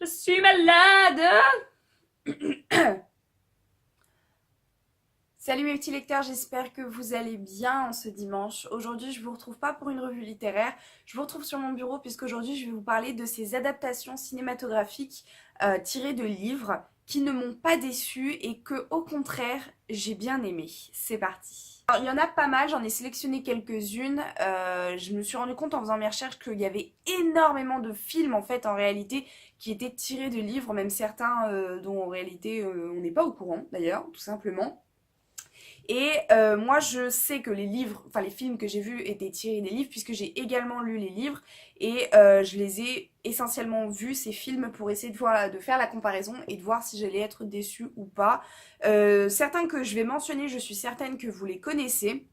Je suis malade. Salut mes petits lecteurs, j'espère que vous allez bien en ce dimanche. Aujourd'hui, je vous retrouve pas pour une revue littéraire, je vous retrouve sur mon bureau puisqu'aujourd'hui, je vais vous parler de ces adaptations cinématographiques tirées de livres qui ne m'ont pas déçue et que, au contraire, j'ai bien aimé. C'est parti. Alors, il y en a pas mal, j'en ai sélectionné quelques-unes. Je me suis rendu compte en faisant mes recherches qu'il y avait énormément de films en fait en réalité qui étaient tirés de livres, même certains dont en réalité on n'est pas au courant d'ailleurs, tout simplement. Et moi, je sais que les livres, enfin les films que j'ai vus étaient tirés des livres, puisque j'ai également lu les livres et je les ai essentiellement vus ces films pour essayer de faire la comparaison et de voir si j'allais être déçue ou pas. Certains que je vais mentionner, je suis certaine que vous les connaissez.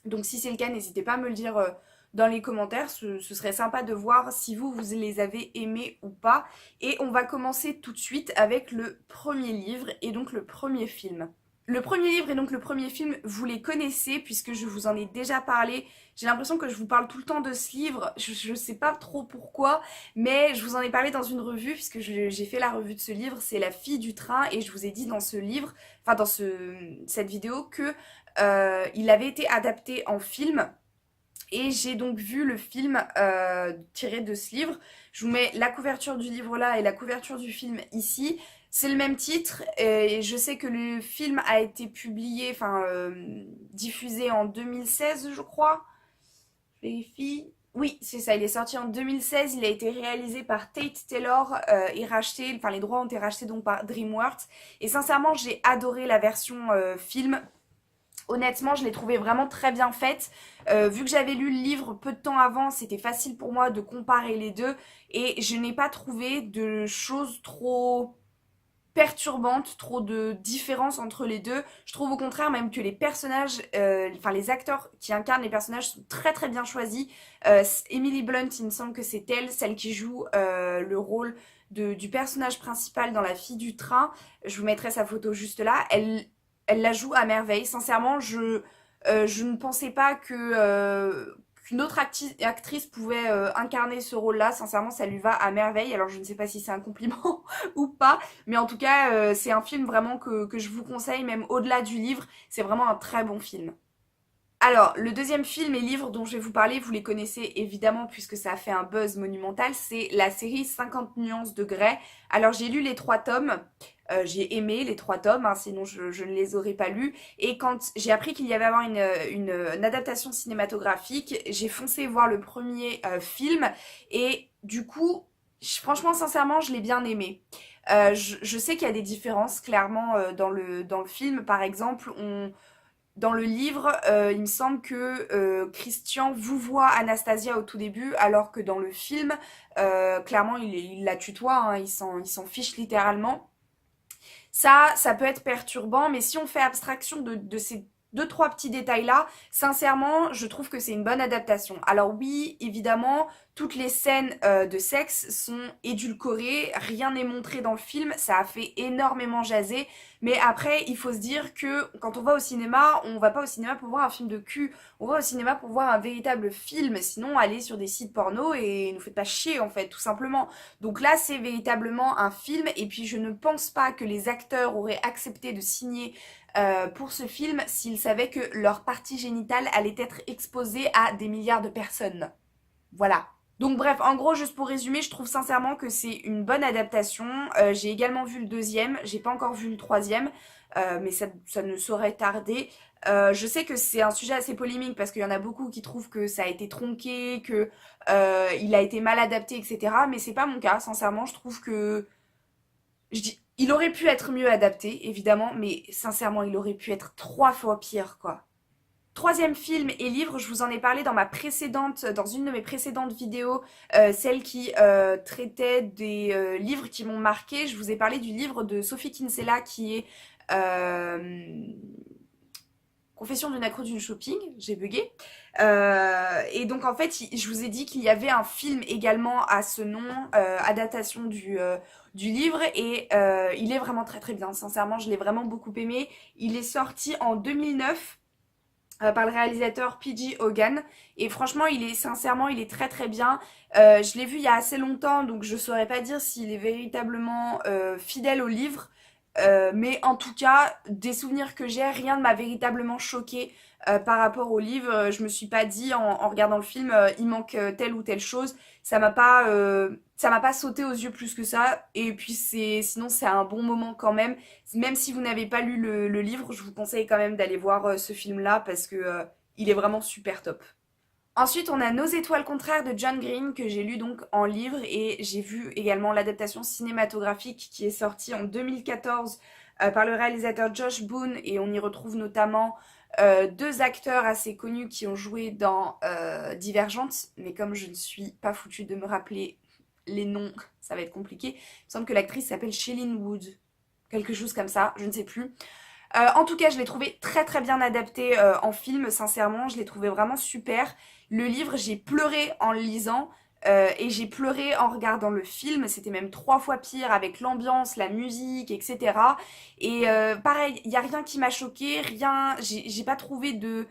Donc si c'est le cas, n'hésitez pas à me le dire dans les commentaires. Ce serait sympa de voir si vous les avez aimés ou pas. Et on va commencer tout de suite avec le premier livre et donc le premier film. Le premier livre et donc le premier film, vous les connaissez puisque je vous en ai déjà parlé. J'ai l'impression que je vous parle tout le temps de ce livre, je sais pas trop pourquoi, mais je vous en ai parlé dans une revue puisque j'ai fait la revue de ce livre, c'est La fille du train et je vous ai dit dans ce livre, enfin dans cette vidéo que il avait été adapté en film. Et j'ai donc vu le film tiré de ce livre. Je vous mets la couverture du livre là et la couverture du film ici. C'est le même titre et je sais que le film a été publié, enfin diffusé en 2016 je crois. Je vérifie. Oui, c'est ça, il est sorti en 2016, il a été réalisé par Tate Taylor et racheté, enfin les droits ont été rachetés donc par DreamWorks. Et sincèrement, j'ai adoré la version film. Honnêtement, je l'ai trouvée vraiment très bien faite. Vu que j'avais lu le livre peu de temps avant, c'était facile pour moi de comparer les deux. Et je n'ai pas trouvé de choses trop perturbantes, trop de différences entre les deux. Je trouve au contraire même que les personnages, enfin les acteurs qui incarnent les personnages sont très très bien choisis. Emily Blunt, il me semble que c'est elle, celle qui joue le rôle du personnage principal dans La fille du train. Je vous mettrai sa photo juste là. Elle la joue à merveille. Sincèrement, je ne pensais pas qu'une autre actrice pouvait incarner ce rôle-là. Sincèrement, ça lui va à merveille. Alors, je ne sais pas si c'est un compliment ou pas, mais en tout cas, c'est un film vraiment que je vous conseille, même au-delà du livre. C'est vraiment un très bon film. Alors, le deuxième film et livre dont je vais vous parler, vous les connaissez évidemment puisque ça a fait un buzz monumental, c'est la série 50 nuances de Grey. Alors, j'ai lu les 3 tomes, j'ai aimé les 3 tomes, hein, sinon je ne les aurais pas lus. Et quand j'ai appris qu'il y avait avoir une adaptation cinématographique, j'ai foncé voir le premier film et du coup, franchement, sincèrement, je l'ai bien aimé. Je sais qu'il y a des différences clairement dans le film. Par exemple, dans le livre, il me semble que Christian vous voit Anastasia au tout début, alors que dans le film, clairement, il la tutoie, hein, il s'en fiche littéralement. Ça peut être perturbant, mais si on fait abstraction de ces deux, trois petits détails-là, sincèrement, je trouve que c'est une bonne adaptation. Alors oui, évidemment, toutes les scènes de sexe sont édulcorées, rien n'est montré dans le film, ça a fait énormément jaser, mais après, il faut se dire que quand on va au cinéma, on va pas au cinéma pour voir un film de cul, on va au cinéma pour voir un véritable film, sinon aller sur des sites porno et nous faites pas chier en fait, tout simplement. Donc là, c'est véritablement un film et puis je ne pense pas que les acteurs auraient accepté de signer pour ce film s'ils savaient que leur partie génitale allait être exposée à des milliards de personnes. Voilà. Donc bref, en gros, juste pour résumer, je trouve sincèrement que c'est une bonne adaptation. J'ai également vu le deuxième, j'ai pas encore vu le troisième, mais ça ne saurait tarder. Je sais que c'est un sujet assez polémique parce qu'il y en a beaucoup qui trouvent que ça a été tronqué, que il a été mal adapté, etc. Mais c'est pas mon cas, sincèrement, je trouve que il aurait pu être mieux adapté, évidemment, mais sincèrement, il aurait pu être 3 fois pire, quoi. Troisième film et livre, je vous en ai parlé dans une de mes précédentes vidéos, celle qui traitait des livres qui m'ont marqué. Je vous ai parlé du livre de Sophie Kinsella qui est Confession d'une accro d'une shopping, j'ai bugué. Et donc en fait, je vous ai dit qu'il y avait un film également à ce nom, adaptation du livre, et il est vraiment très très bien. Sincèrement, je l'ai vraiment beaucoup aimé. Il est sorti en 2009. par le réalisateur P.J. Hogan. Et franchement, sincèrement, il est très très bien. Je l'ai vu il y a assez longtemps, donc je saurais pas dire s'il est véritablement fidèle au livre. Mais en tout cas, des souvenirs que j'ai, rien ne m'a véritablement choqué par rapport au livre. Je me suis pas dit en regardant le film, il manque telle ou telle chose. Ça m'a pas sauté aux yeux plus que ça. Et puis sinon c'est un bon moment quand même. Même si vous n'avez pas lu le livre, je vous conseille quand même d'aller voir ce film-là parce que il est vraiment super top. Ensuite, on a Nos étoiles contraires de John Green que j'ai lu donc en livre et j'ai vu également l'adaptation cinématographique qui est sortie en 2014 par le réalisateur Josh Boone et on y retrouve notamment deux acteurs assez connus qui ont joué dans Divergente, mais comme je ne suis pas foutue de me rappeler les noms, ça va être compliqué. Il me semble que l'actrice s'appelle Shailene Wood, quelque chose comme ça, je ne sais plus. En tout cas, je l'ai trouvé très très bien adapté en film, sincèrement, je l'ai trouvé vraiment super. Le livre, j'ai pleuré en le lisant et j'ai pleuré en regardant le film. C'était même 3 fois pire avec l'ambiance, la musique, etc. Et pareil, il n'y a rien qui m'a choqué, rien, j'ai pas trouvé de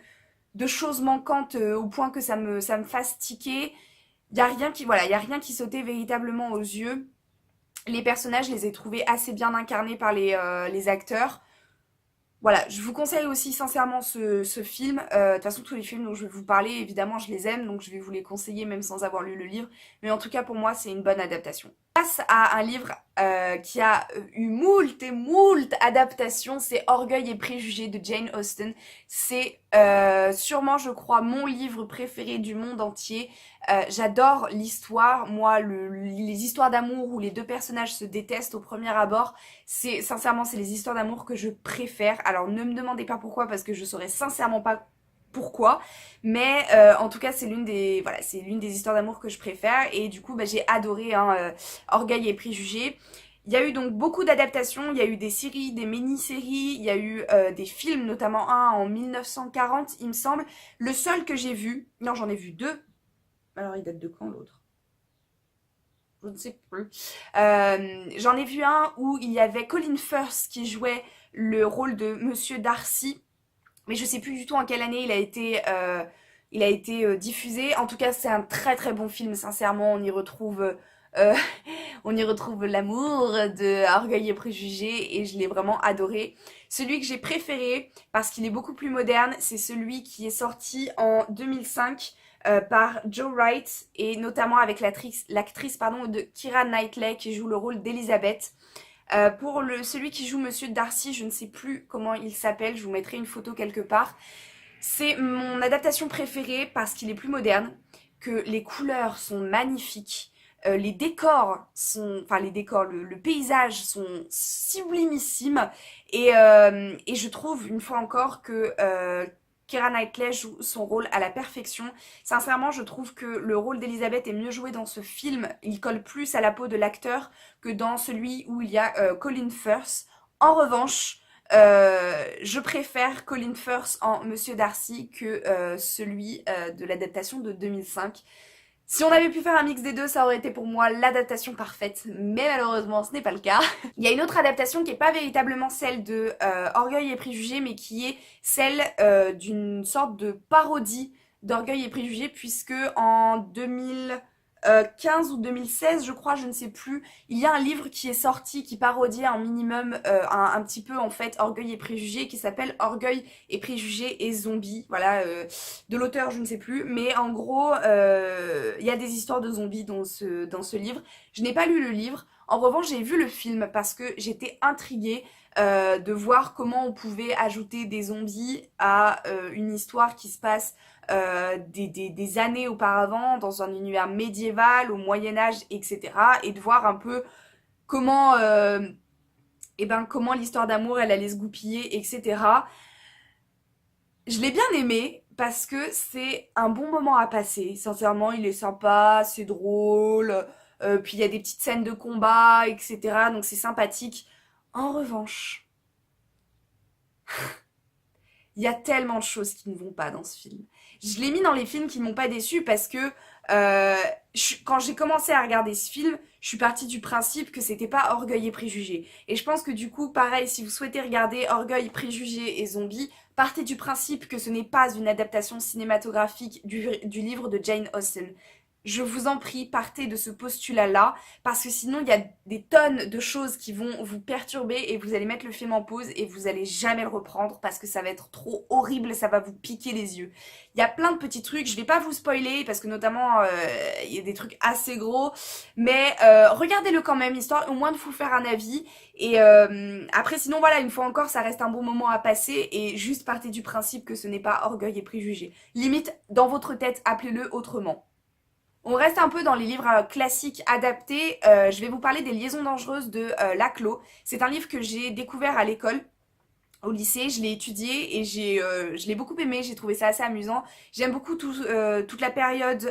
choses manquantes au point que ça me fasse tiquer. Il y a rien qui, voilà, il y a rien qui sautait véritablement aux yeux. Les personnages, je les ai trouvés assez bien incarnés par les acteurs. Voilà, je vous conseille aussi sincèrement ce film. De toute façon, tous les films dont je vais vous parler, évidemment, je les aime, donc je vais vous les conseiller même sans avoir lu le livre. Mais en tout cas, pour moi, c'est une bonne adaptation. Face à un livre qui a eu moult et moult adaptations, c'est Orgueil et préjugés de Jane Austen. C'est sûrement, je crois, mon livre préféré du monde entier. J'adore l'histoire. Moi, les histoires d'amour où les deux personnages se détestent au premier abord, sincèrement, c'est les histoires d'amour que je préfère. Alors ne me demandez pas pourquoi parce que je saurais sincèrement pas pourquoi, mais en tout cas c'est l'une des histoires d'amour que je préfère et du coup j'ai adoré hein, Orgueil et préjugés. Il y a eu donc beaucoup d'adaptations, il y a eu des séries, des mini-séries, il y a eu des films, notamment un en 1940 il me semble. Le seul que j'ai vu, non j'en ai vu deux, alors il date de quand l'autre? Je ne sais plus. J'en ai vu un où il y avait Colin Firth qui jouait le rôle de Monsieur Darcy, mais je sais plus du tout en quelle année il a été diffusé. En tout cas, c'est un très très bon film, sincèrement. Euh, on y retrouve l'amour de Orgueil et préjugés et je l'ai vraiment adoré. Celui que j'ai préféré, parce qu'il est beaucoup plus moderne, c'est celui qui est sorti en 2005 par Joe Wright et notamment avec l'actrice pardon, de Keira Knightley qui joue le rôle d'Elizabeth. Pour celui qui joue Monsieur Darcy, je ne sais plus comment il s'appelle, je vous mettrai une photo quelque part. C'est mon adaptation préférée parce qu'il est plus moderne, que les couleurs sont magnifiques, les décors sont, enfin les décors, le paysage sont sublimissimes et je trouve une fois encore que Keira Knightley joue son rôle à la perfection. Sincèrement, je trouve que le rôle d'Elizabeth est mieux joué dans ce film. Il colle plus à la peau de l'acteur que dans celui où il y a Colin Firth. En revanche, je préfère Colin Firth en Monsieur Darcy que celui de l'adaptation de 2005. Si on avait pu faire un mix des deux, ça aurait été pour moi l'adaptation parfaite, mais malheureusement ce n'est pas le cas. Il y a une autre adaptation qui n'est pas véritablement celle de Orgueil et préjugés, mais qui est celle d'une sorte de parodie d'Orgueil et préjugés, puisque en 2015 ou 2016, je crois, je ne sais plus, il y a un livre qui est sorti qui parodie un minimum, un petit peu en fait, Orgueil et préjugés, qui s'appelle Orgueil et préjugés et zombies. Voilà, de l'auteur, je ne sais plus, mais en gros, il y a des histoires de zombies dans ce livre. Je n'ai pas lu le livre. En revanche, j'ai vu le film parce que j'étais intriguée de voir comment on pouvait ajouter des zombies à une histoire qui se passe des années auparavant, dans un univers médiéval, au Moyen-Âge, etc. Et de voir un peu comment, comment l'histoire d'amour elle allait se goupiller, etc. Je l'ai bien aimé parce que c'est un bon moment à passer. Sincèrement, il est sympa, c'est drôle, puis il y a des petites scènes de combat, etc. Donc c'est sympathique. En revanche, il y a tellement de choses qui ne vont pas dans ce film. Je l'ai mis dans les films qui ne m'ont pas déçu parce que Euh, quand j'ai commencé à regarder ce film, je suis partie du principe que c'était pas Orgueil et Préjugés. Et je pense que du coup, pareil, si vous souhaitez regarder Orgueil, Préjugés et Zombies, partez du principe que ce n'est pas une adaptation cinématographique du livre de Jane Austen. Je vous en prie, partez de ce postulat-là, parce que sinon il y a des tonnes de choses qui vont vous perturber et vous allez mettre le film en pause et vous allez jamais le reprendre parce que ça va être trop horrible et ça va vous piquer les yeux. Il y a plein de petits trucs, je vais pas vous spoiler parce que notamment il y a des trucs assez gros, mais regardez-le quand même, histoire au moins de vous faire un avis. Et après sinon voilà, une fois encore, ça reste un bon moment à passer et juste partez du principe que ce n'est pas Orgueil et Préjugés. Limite, dans votre tête, appelez-le autrement. On reste un peu dans les livres classiques adaptés. Je vais vous parler des Liaisons dangereuses de Laclos. C'est un livre que j'ai découvert à l'école, au lycée. Je l'ai étudié et je l'ai beaucoup aimé. J'ai trouvé ça assez amusant. J'aime beaucoup toute la période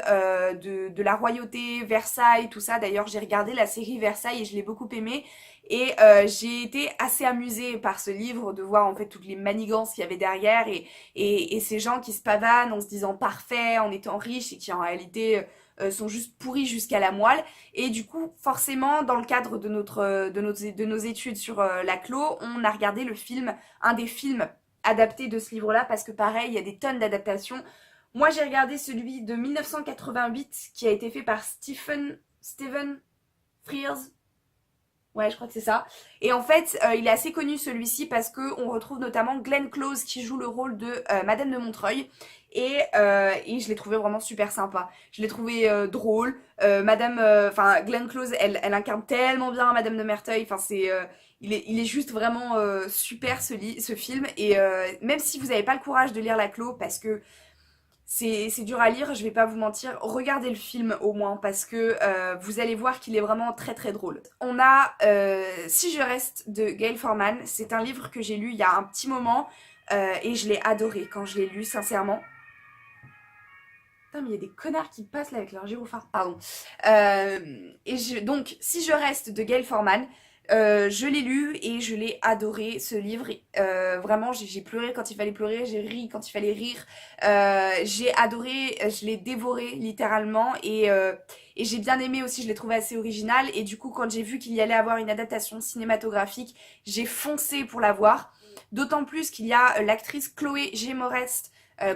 de la royauté, Versailles, tout ça. D'ailleurs, j'ai regardé la série Versailles et je l'ai beaucoup aimé. Et j'ai été assez amusée par ce livre, de voir en fait toutes les manigances qu'il y avait derrière et ces gens qui se pavanent en se disant parfait, en étant riches et qui en réalité sont juste pourris jusqu'à la moelle. Et du coup, forcément, dans le cadre de nos études sur Laclos, on a regardé le film, un des films adaptés de ce livre-là, parce que pareil, il y a des tonnes d'adaptations. Moi, j'ai regardé celui de 1988 qui a été fait par Stephen Frears. Ouais, je crois que c'est ça. Et en fait, il est assez connu celui-ci parce que on retrouve notamment Glenn Close qui joue le rôle de Madame de Montreuil. Et je l'ai trouvé vraiment super sympa. Je l'ai trouvé drôle. Enfin Glenn Close, elle incarne tellement bien Madame de Merteuil. Enfin il est juste vraiment super ce film. Et même si vous n'avez pas le courage de lire Laclos parce que c'est dur à lire, je vais pas vous mentir, regardez le film au moins parce que vous allez voir qu'il est vraiment très très drôle. On a Si je reste de Gail Forman, c'est un livre que j'ai lu il y a un petit moment et je l'ai adoré quand je l'ai lu sincèrement. Putain mais il y a des connards qui passent là avec leur gyrophare, pardon. Donc Si je reste de Gail Forman, je l'ai lu et je l'ai adoré ce livre. Vraiment, j'ai pleuré quand il fallait pleurer, j'ai ri quand il fallait rire. J'ai adoré, je l'ai dévoré littéralement et j'ai bien aimé aussi, je l'ai trouvé assez original. Et du coup, quand j'ai vu qu'il y allait avoir une adaptation cinématographique, j'ai foncé pour la voir. D'autant plus qu'il y a l'actrice Chloé G. Moretz,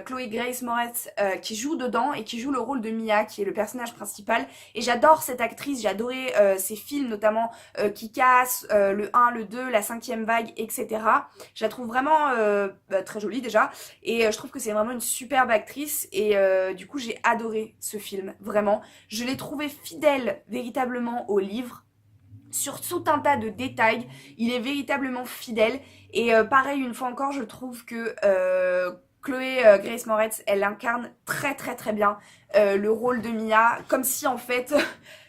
Chloé Grace Moretz qui joue dedans et qui joue le rôle de Mia qui est le personnage principal et j'adore cette actrice, j'ai adoré ses films notamment Kick-Ass, le 1, le 2, la 5e vague, etc. Je la trouve vraiment très jolie déjà et je trouve que c'est vraiment une superbe actrice et du coup j'ai adoré ce film, vraiment. Je l'ai trouvé fidèle véritablement au livre sur tout un tas de détails, il est véritablement fidèle et pareil une fois encore je trouve que Chloé Grace Moretz, elle incarne très très très bien le rôle de Mia, comme si en fait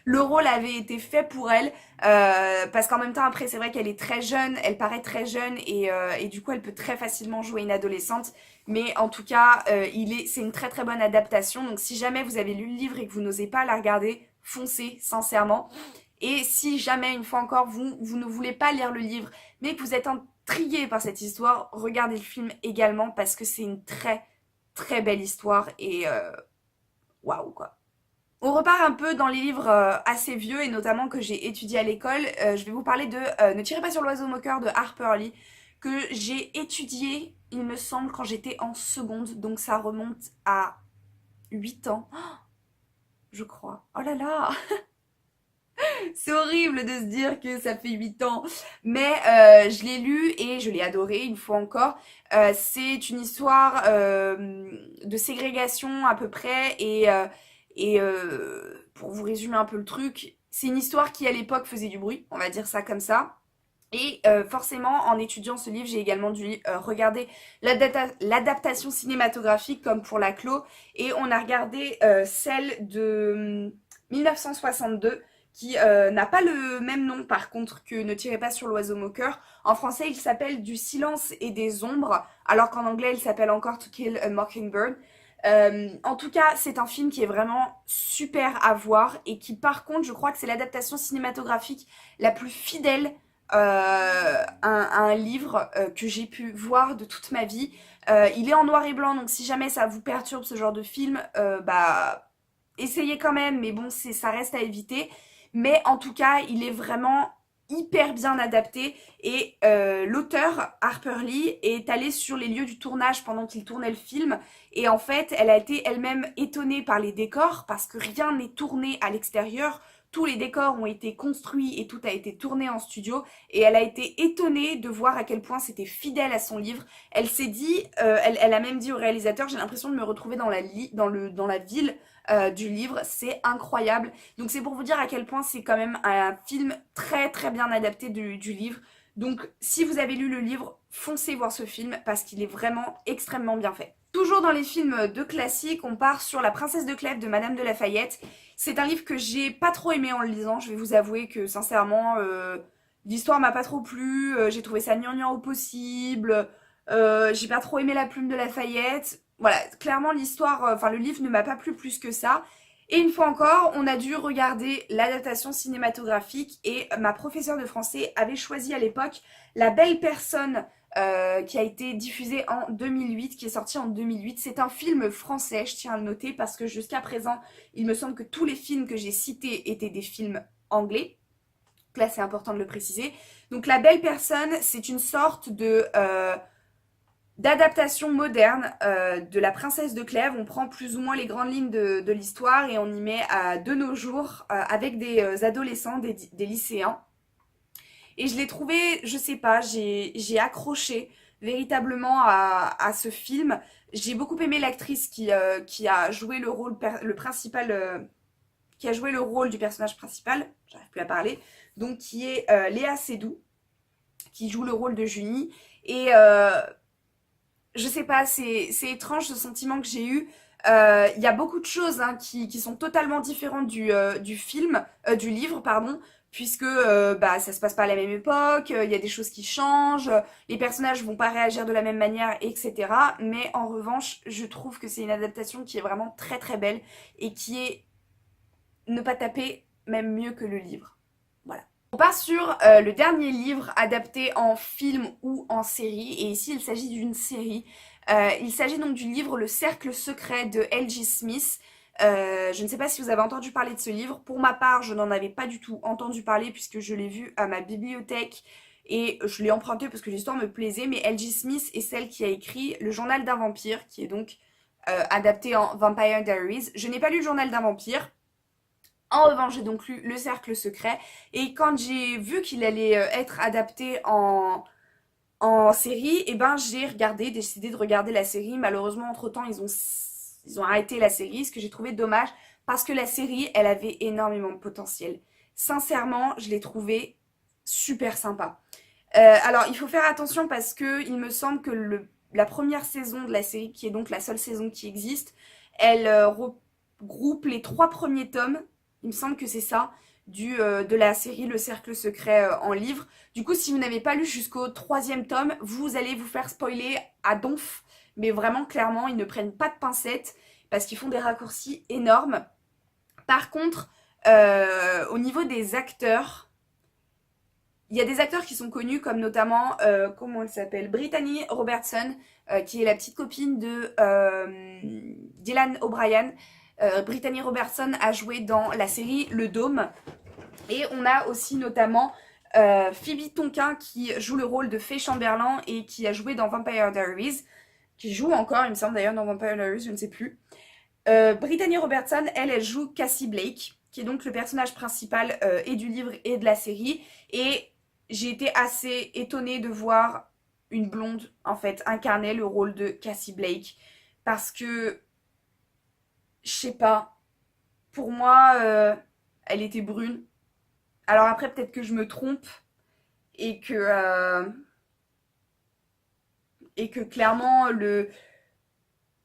le rôle avait été fait pour elle, parce qu'en même temps après c'est vrai qu'elle est très jeune, elle paraît très jeune et du coup elle peut très facilement jouer une adolescente, mais en tout cas c'est une très très bonne adaptation, donc si jamais vous avez lu le livre et que vous n'osez pas la regarder, foncez sincèrement. Et si jamais, une fois encore, vous ne voulez pas lire le livre, mais que vous êtes intrigué par cette histoire, regardez le film également parce que c'est une très très belle histoire et waouh quoi. On repart un peu dans les livres assez vieux et notamment que j'ai étudié à l'école. Je vais vous parler de Ne tirez pas sur l'oiseau moqueur de Harper Lee que j'ai étudié, il me semble, quand j'étais en seconde. Donc ça remonte à 8 ans, je crois. Oh là là. C'est horrible de se dire que ça fait 8 ans, mais je l'ai lu et je l'ai adoré une fois encore. C'est une histoire de ségrégation à peu près et pour vous résumer un peu le truc, c'est une histoire qui à l'époque faisait du bruit, on va dire ça comme ça. Et forcément, en étudiant ce livre, j'ai également dû regarder l'adaptation cinématographique comme pour la Clos. Et on a regardé celle de 1962 qui n'a pas le même nom par contre que Ne tirez pas sur l'oiseau moqueur. En français, il s'appelle Du silence et des ombres, alors qu'en anglais, il s'appelle encore To Kill a Mockingbird. En tout cas, c'est un film qui est vraiment super à voir et qui par contre, je crois que c'est l'adaptation cinématographique la plus fidèle à un livre que j'ai pu voir de toute ma vie. Il est en noir et blanc, donc si jamais ça vous perturbe ce genre de film, bah essayez quand même, mais bon, ça reste à éviter. Mais en tout cas, il est vraiment hyper bien adapté et l'auteur Harper Lee est allée sur les lieux du tournage pendant qu'il tournait le film et en fait elle a été elle-même étonnée par les décors parce que rien n'est tourné à l'extérieur, tous les décors ont été construits et tout a été tourné en studio et elle a été étonnée de voir à quel point c'était fidèle à son livre. Elle s'est dit, elle a même dit au réalisateur, j'ai l'impression de me retrouver dans la ville du livre, c'est incroyable. Donc c'est pour vous dire à quel point c'est quand même un film très très bien adapté du livre. Donc si vous avez lu le livre, foncez voir ce film parce qu'il est vraiment extrêmement bien fait. Toujours dans les films de classique, on part sur La Princesse de Clèves de Madame de Lafayette. C'est un livre que j'ai pas trop aimé en le lisant, je vais vous avouer que sincèrement, l'histoire m'a pas trop plu, j'ai trouvé ça gnangnan au possible, j'ai pas trop aimé la plume de Lafayette. Voilà, clairement l'histoire, enfin le livre ne m'a pas plu plus que ça. Et une fois encore, on a dû regarder l'adaptation cinématographique et ma professeure de français avait choisi à l'époque La Belle Personne qui a été diffusée en 2008, qui est sortie en 2008. C'est un film français, je tiens à le noter, parce que jusqu'à présent, il me semble que tous les films que j'ai cités étaient des films anglais. Donc là, c'est important de le préciser. Donc La Belle Personne, c'est une sorte d'adaptation moderne de La Princesse de Clèves. On prend plus ou moins les grandes lignes de l'histoire et on y met de nos jours avec des adolescents, des lycéens. Et je l'ai trouvé, je sais pas, j'ai accroché véritablement à ce film. J'ai beaucoup aimé l'actrice qui a joué le rôle principal, qui a joué le rôle du personnage principal, j'arrive plus à parler, donc qui est Léa Seydoux, qui joue le rôle de Junie. Et je sais pas, c'est étrange ce sentiment que j'ai eu. Il y a beaucoup de choses hein, qui sont totalement différentes du livre, pardon, puisque bah, ça se passe pas à la même époque, il y a des choses qui changent, les personnages vont pas réagir de la même manière, etc. Mais en revanche, je trouve que c'est une adaptation qui est vraiment très très belle et qui est ne pas taper même mieux que le livre. Voilà. On part sur le dernier livre adapté en film ou en série, et ici il s'agit d'une série. Il s'agit donc du livre Le Cercle Secret de L.J. Smith. Je ne sais pas si vous avez entendu parler de ce livre. Pour ma part, je n'en avais pas du tout entendu parler puisque je l'ai vu à ma bibliothèque et je l'ai emprunté parce que l'histoire me plaisait. Mais L.J. Smith est celle qui a écrit Le Journal d'un vampire, qui est donc adapté en Vampire Diaries. Je n'ai pas lu Le Journal d'un vampire. En revanche, j'ai donc lu Le Cercle Secret. Et quand j'ai vu qu'il allait être adapté en série, et ben j'ai décidé de regarder la série. Malheureusement, entre-temps, ils ont arrêté la série, ce que j'ai trouvé dommage, parce que la série, elle avait énormément de potentiel. Sincèrement, je l'ai trouvée super sympa. Alors, il faut faire attention parce que il me semble que la première saison de la série, qui est donc la seule saison qui existe, elle regroupe les 3 premiers tomes, il me semble que c'est ça, de la série Le Cercle Secret en livre. Du coup, si vous n'avez pas lu jusqu'au 3e tome, vous allez vous faire spoiler à donf. Mais vraiment, clairement, ils ne prennent pas de pincettes parce qu'ils font des raccourcis énormes. Par contre, au niveau des acteurs, il y a des acteurs qui sont connus comme notamment, comment elle s'appelle, Brittany Robertson, qui est la petite copine de Dylan O'Brien. Brittany Robertson a joué dans la série Le Dôme. Et on a aussi notamment Phoebe Tonkin qui joue le rôle de Faye Chamberlain et qui a joué dans Vampire Diaries, qui joue encore, il me semble d'ailleurs, dans Vampire Diaries, je ne sais plus. Brittany Robertson, elle joue Cassie Blake, qui est donc le personnage principal et du livre et de la série. Et j'ai été assez étonnée de voir une blonde, en fait, incarner le rôle de Cassie Blake. Parce que, je sais pas, pour moi, elle était brune. Alors après, peut-être que je me trompe et que clairement,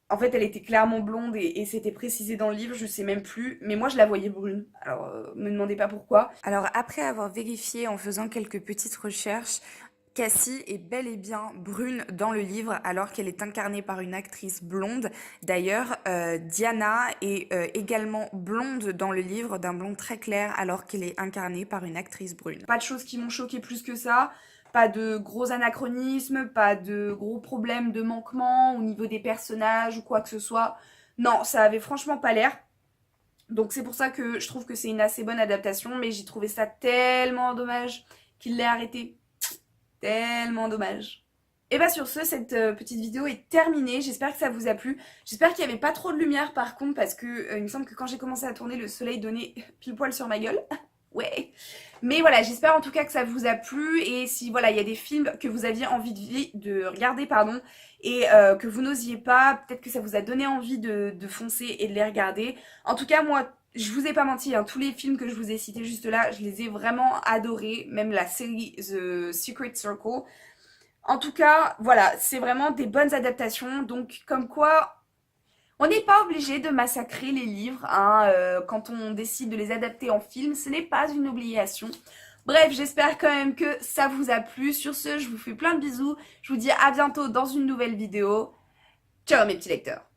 en fait, elle était clairement blonde et c'était précisé dans le livre, je sais même plus. Mais moi, je la voyais brune. Alors, me demandez pas pourquoi. Alors après avoir vérifié en faisant quelques petites recherches, Cassie est bel et bien brune dans le livre alors qu'elle est incarnée par une actrice blonde. D'ailleurs, Diana est également blonde dans le livre, d'un blond très clair alors qu'elle est incarnée par une actrice brune. Pas de choses qui m'ont choqué plus que ça. Pas de gros anachronismes, pas de gros problèmes de manquement au niveau des personnages ou quoi que ce soit. Non, ça avait franchement pas l'air. Donc c'est pour ça que je trouve que c'est une assez bonne adaptation, mais j'ai trouvé ça tellement dommage qu'il l'ait arrêté. Tellement dommage. Et bah sur ce, cette petite vidéo est terminée. J'espère que ça vous a plu. J'espère qu'il n'y avait pas trop de lumière par contre, parce que il me semble que quand j'ai commencé à tourner, le soleil donnait pile poil sur ma gueule. Ouais. Mais voilà, j'espère en tout cas que ça vous a plu. Et si voilà, il y a des films que vous aviez envie de regarder, pardon, et que vous n'osiez pas, peut-être que ça vous a donné envie de foncer et de les regarder. En tout cas, moi, je vous ai pas menti, hein, tous les films que je vous ai cités juste là, je les ai vraiment adorés. Même la série The Secret Circle. En tout cas, voilà, c'est vraiment des bonnes adaptations. Donc, comme quoi, on n'est pas obligé de massacrer les livres hein, quand on décide de les adapter en film. Ce n'est pas une obligation. Bref, j'espère quand même que ça vous a plu. Sur ce, je vous fais plein de bisous. Je vous dis à bientôt dans une nouvelle vidéo. Ciao mes petits lecteurs.